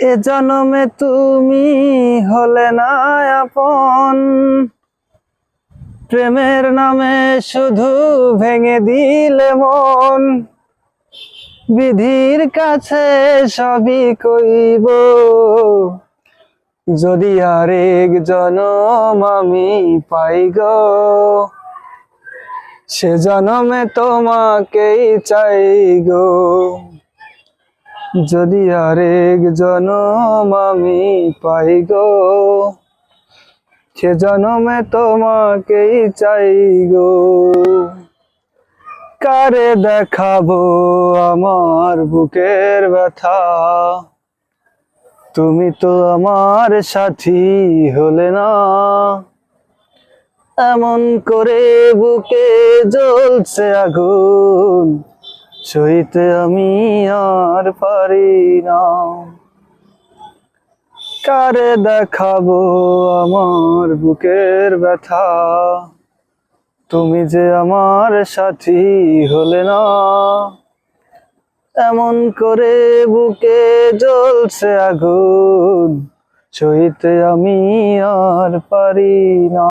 এ জনমে তুমি হলে না আপন, প্রেমের নামে শুধু ভেঙে দিলে মন। বিধির কাছে সবই কইব, যদি আরেক জনম আমি পাই গো, সে জনমে তোমাকেই চাই গো। যদি আরেক জনম আমি পাই গো, সে জনমে তোমাকেই চাই গো। কারে দেখাবো আমার বুকের ব্যথা, তুমি তো আমার সাথী হলে না। এমন করে বুকে জ্বলছে আগুন, সইতে আমি আর পারি না। কারে দেখাবো আমার বুকের ব্যথা, তুমি যে আমার সাথী হলে না। এমন করে বুকে জ্বলছে আগুন, সইতে আমি আর পারি না।